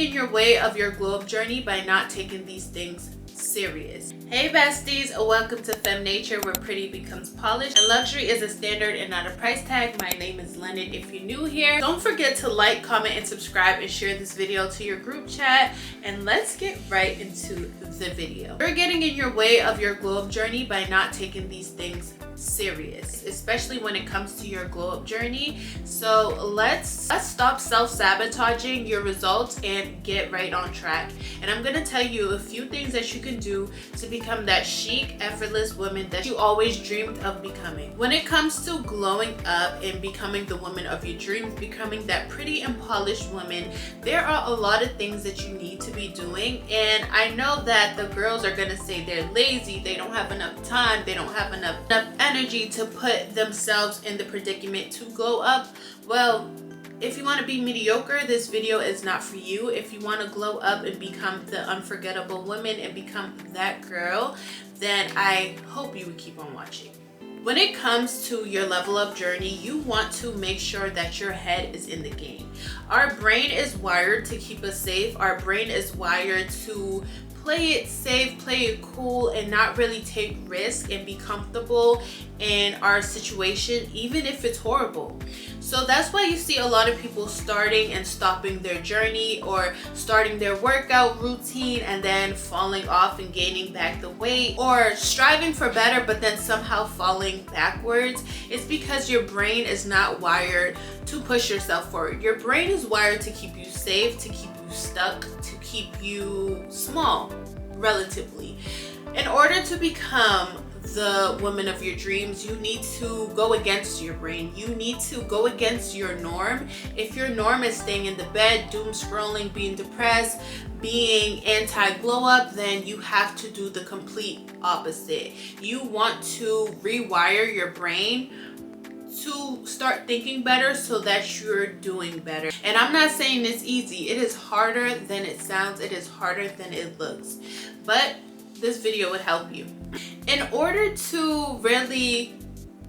in your way of your glow up journey by not taking these things serious. Hey besties, welcome to Femme Nature, where pretty becomes polished and luxury is a standard and not a price tag. My name is London. If you're new here, don't forget to like, comment, and subscribe, and share this video to your group chat. And let's get right into the video. You're getting in your way of your glow up journey by not taking these things serious, especially when it comes to your glow up journey. So let's stop self-sabotaging your results and get right on track. And I'm gonna tell you a few things that you can do to become that chic, effortless woman that you always dreamed of becoming. When it comes to glowing up and becoming the woman of your dreams, becoming that pretty and polished woman, there are a lot of things that you need to be doing. And I know that the girls are gonna say they're lazy, they don't have enough time, they don't have enough energy to put themselves in the predicament to glow up. Well, if you want to be mediocre, this video is not for you. If you want to glow up and become the unforgettable woman and become that girl, then I hope you would keep on watching. When it comes to your level up journey, you want to make sure that your head is in the game. Our brain is wired to keep us safe. Our brain is wired to play it safe, play it cool, and not really take risks and be comfortable in our situation, even if it's horrible. So that's why you see a lot of people starting and stopping their journey, or starting their workout routine and then falling off and gaining back the weight, or striving for better but then somehow falling backwards. It's because your brain is not wired to push yourself forward. Your brain is wired to keep you safe, to keep you stuck, to keep you small, relatively. In order to become the woman of your dreams, you need to go against your brain. You need to go against your norm. If your norm is staying in the bed, doom scrolling, being depressed, being anti-glow up, then you have to do the complete opposite. You want to rewire your brain to start thinking better so that you're doing better. And I'm not saying it's easy. It is harder than it sounds. It is harder than it looks. But this video would help you. In order to really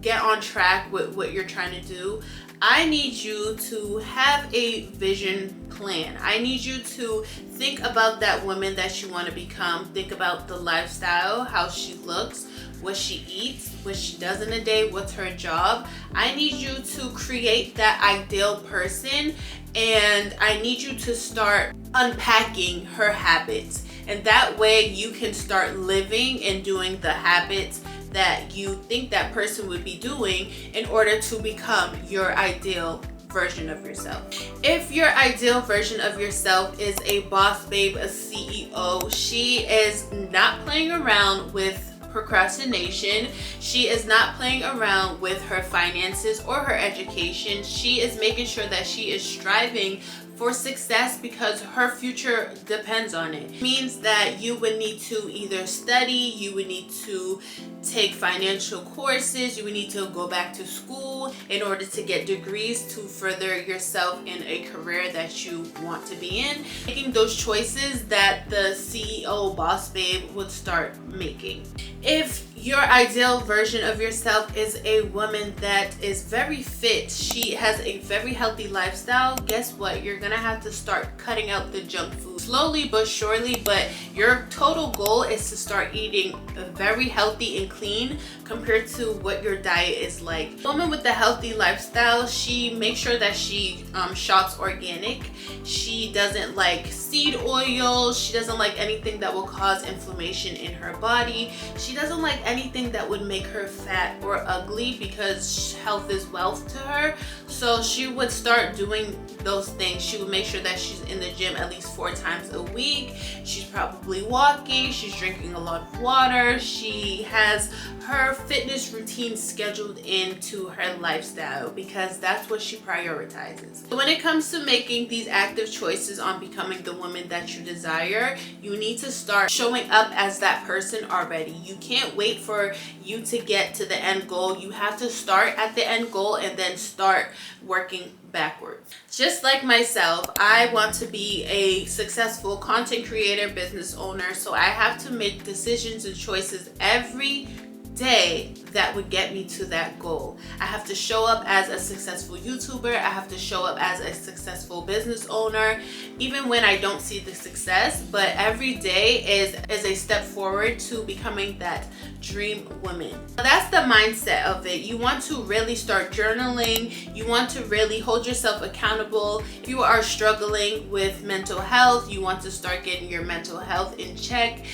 get on track with what you're trying to do, I need you to have a vision plan. I need you to think about that woman that you want to become. Think about the lifestyle, how she looks, what she eats, what she does in a day, what's her job. I need you to create that ideal person, and I need you to start unpacking her habits. And that way you can start living and doing the habits that you think that person would be doing in order to become your ideal version of yourself. If your ideal version of yourself is a boss babe, a CEO, she is not playing around with procrastination. She is not playing around with her finances or her education. She is making sure that she is striving for success because her future depends on it. It means that you would need to either study, you would need to take financial courses, you would need to go back to school in order to get degrees to further yourself in a career that you want to be in. Making those choices that the CEO boss babe would start making. If your ideal version of yourself is a woman that is very fit, she has a very healthy lifestyle, guess what? You're gonna have to start cutting out the junk food slowly but surely, but your total goal is to start eating very healthy and clean compared to what your diet is like. A woman with a healthy lifestyle, she makes sure that she shops organic. She doesn't like seed oil. She doesn't like anything that will cause inflammation in her body. She doesn't like anything that would make her fat or ugly, because health is wealth to her. So she would start doing those things. She would make sure that she's in the gym at least 4 times a week. She's probably walking. She's drinking a lot of water. She has her fitness routine scheduled into her lifestyle because that's what she prioritizes. So when it comes to making these active choices on becoming the woman that you desire, you need to start showing up as that person already. You can't wait for you to get to the end goal. You have to start at the end goal and then start working backwards. Just like myself, I want to be a successful content creator, business owner, so I have to make decisions and choices every day that would get me to that goal. I have to show up as a successful YouTuber. I have to show up as a successful business owner, even when I don't see the success. But every day is a step forward to becoming that dream woman. That's the mindset of it. You want to really start journaling. You want to really hold yourself accountable. If you are struggling with mental health, you want to start getting your mental health in check.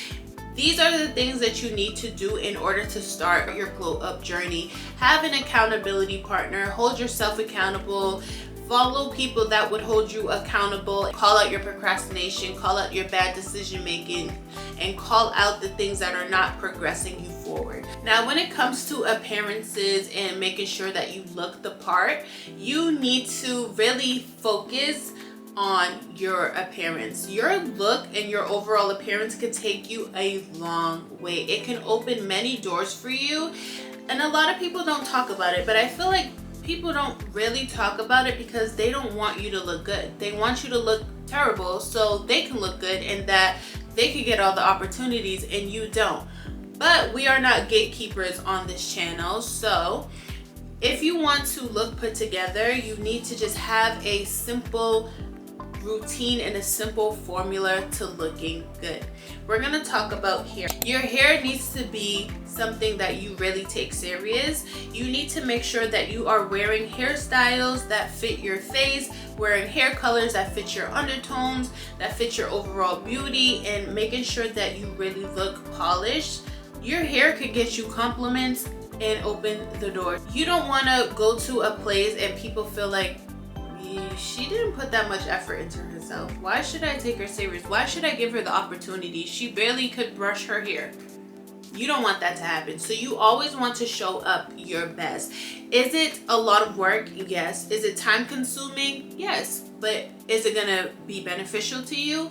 These are the things that you need to do in order to start your glow up journey. Have an accountability partner, hold yourself accountable, follow people that would hold you accountable, call out your procrastination, call out your bad decision making, and call out the things that are not progressing you forward. Now, when it comes to appearances and making sure that you look the part, you need to really focus on your appearance. Your look and your overall appearance can take you a long way. It can open many doors for you, and a lot of people don't talk about it, but I feel like people don't really talk about it because they don't want you to look good. They want you to look terrible so they can look good and that they can get all the opportunities and you don't. But we are not gatekeepers on this channel, so if you want to look put together, you need to just have a simple routine and a simple formula to looking good. We're gonna talk about hair. Your hair needs to be something that you really take serious. You need to make sure that you are wearing hairstyles that fit your face, wearing hair colors that fit your undertones, that fit your overall beauty, and making sure that you really look polished. Your hair could get you compliments and open the door. You don't want to go to a place and people feel like, she didn't put that much effort into herself. Why should I take her serious? Why should I give her the opportunity? She barely could brush her hair. You don't want that to happen. So you always want to show up your best. Is it a lot of work? Yes. Is it time consuming? Yes. But is it gonna be beneficial to you?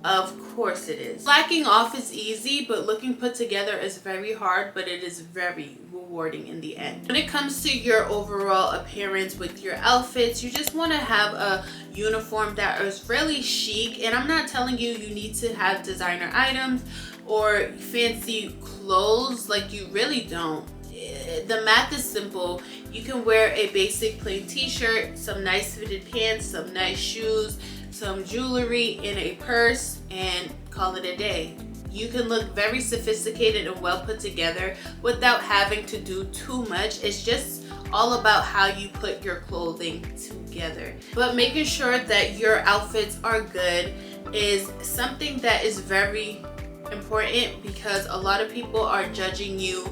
Of course it is. Slacking off is easy, but looking put together is very hard, but it is very rewarding in the end. When it comes to your overall appearance with your outfits, you just want to have a uniform that is really chic. And I'm not telling you need to have designer items or fancy clothes, like you really don't. The math is simple. You can wear a basic plain t-shirt, some nice fitted pants, some nice shoes, some jewelry in a purse, and call it a day. You can look very sophisticated and well put together without having to do too much. It's just all about how you put your clothing together. But making sure that your outfits are good is something that is very important, because a lot of people are judging you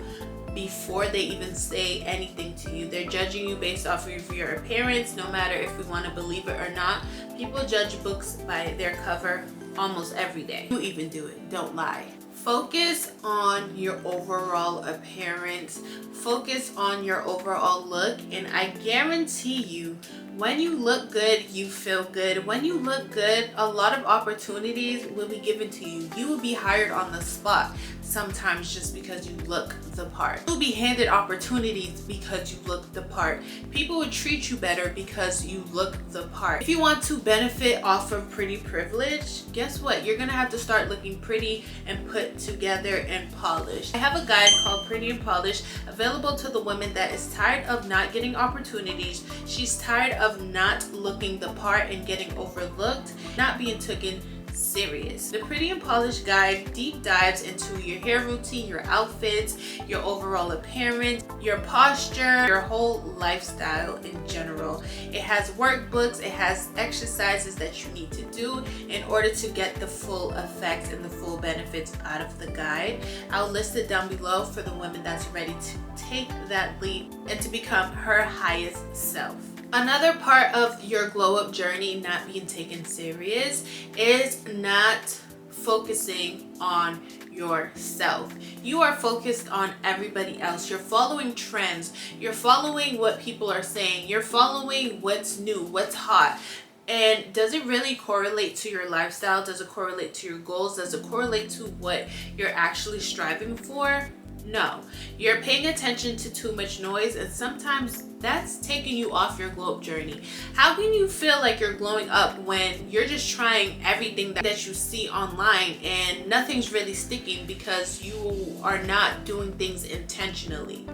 before they even say anything to you. They're judging you based off of your appearance, no matter if we want to believe it or not. People judge books by their cover almost every day. You even do it, don't lie. Focus on your overall appearance. Focus on your overall look, and I guarantee you, when you look good, you feel good. When you look good, a lot of opportunities will be given to you. You will be hired on the spot sometimes just because you look the part. You'll be handed opportunities because you look the part. People will treat you better because you look the part. If you want to benefit off of pretty privilege, guess what? You're gonna have to start looking pretty and put together and polished. I have a guide called Pretty and Polished, available to the woman that is tired of not getting opportunities. She's tired of not looking the part and getting overlooked, not being taken serious. The Pretty and Polished guide deep dives into your hair routine, your outfits, your overall appearance, your posture, your whole lifestyle in general. It has workbooks, it has exercises that you need to do in order to get the full effects and the full benefits out of the guide. I'll list it down below for the woman that's ready to take that leap and to become her highest self. Another part of your glow up journey not being taken serious is not focusing on yourself. You are focused on everybody else. You're following trends. You're following what people are saying. You're following what's new, what's hot. And does it really correlate to your lifestyle? Does it correlate to your goals? Does it correlate to what you're actually striving for? No, you're paying attention to too much noise, and sometimes that's taking you off your glow up journey. How can you feel like you're glowing up when you're just trying everything that you see online and nothing's really sticking because you are not doing things intentionally?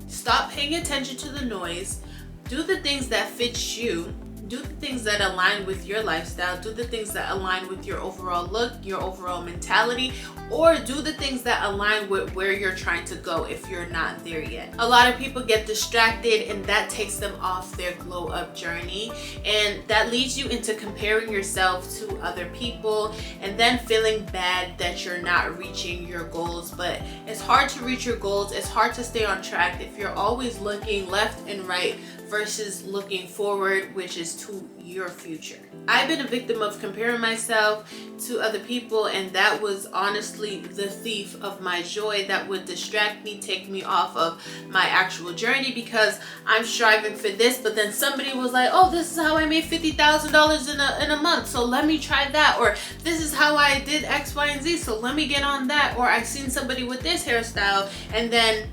Stop paying attention to the noise. Do the things that fit you. Do the things that align with your lifestyle. Do the things that align with your overall look, your overall mentality, or do the things that align with where you're trying to go if you're not there yet. A lot of people get distracted and that takes them off their glow up journey, and that leads you into comparing yourself to other people and then feeling bad that you're not reaching your goals. But it's hard to reach your goals. It's hard to stay on track if you're always looking left and right versus looking forward, which is to your future. I've been a victim of comparing myself to other people, and that was honestly the thief of my joy. That would distract me, take me off of my actual journey, because I'm striving for this, but then somebody was like, oh, this is how I made $50,000 in a month, so let me try that. Or this is how I did X, Y, and Z, so let me get on that. Or I seen somebody with this hairstyle and then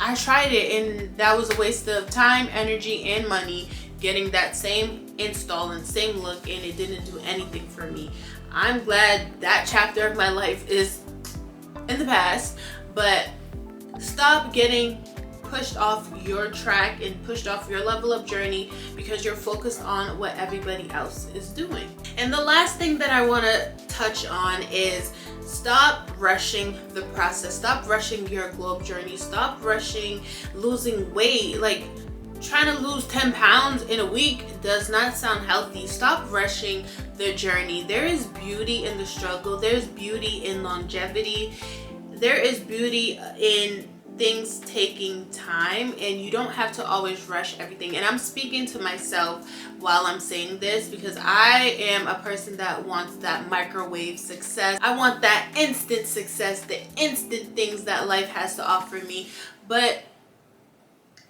I tried it, and that was a waste of time, energy, and money getting that same install and same look, and it didn't do anything for me. I'm glad that chapter of my life is in the past, but stop getting pushed off your track and pushed off your level of journey because you're focused on what everybody else is doing. And the last thing that I want to touch on is stop rushing the process. Stop rushing your glow up journey. Stop rushing losing weight. Like, trying to lose 10 pounds in a week does not sound healthy. Stop rushing the journey. There is beauty in the struggle. There's beauty in longevity. There is beauty in things taking time, and you don't have to always rush everything. And I'm speaking to myself while I'm saying this because I am a person that wants that microwave success. I want that instant success, the instant things that life has to offer me. But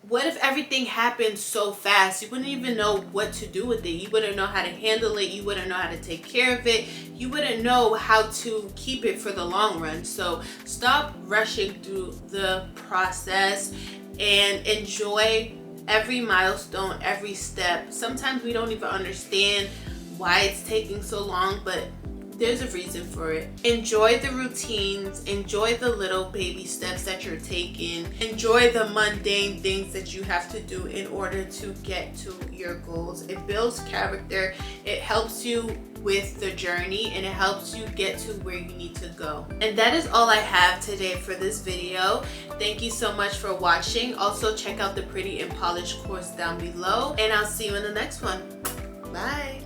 what if everything happened so fast? You wouldn't even know what to do with it. You wouldn't know how to handle it. You wouldn't know how to take care of it. You wouldn't know how to keep it for the long run. So stop rushing through the process and enjoy every milestone, every step. Sometimes we don't even understand why it's taking so long, but there's a reason for it. Enjoy the routines, enjoy the little baby steps that you're taking, enjoy the mundane things that you have to do in order to get to your goals. It builds character, it helps you with the journey, and it helps you get to where you need to go. And that is all I have today for this video. Thank you so much for watching. Also check out the Pretty and Polished course down below, and I'll see you in the next one. Bye.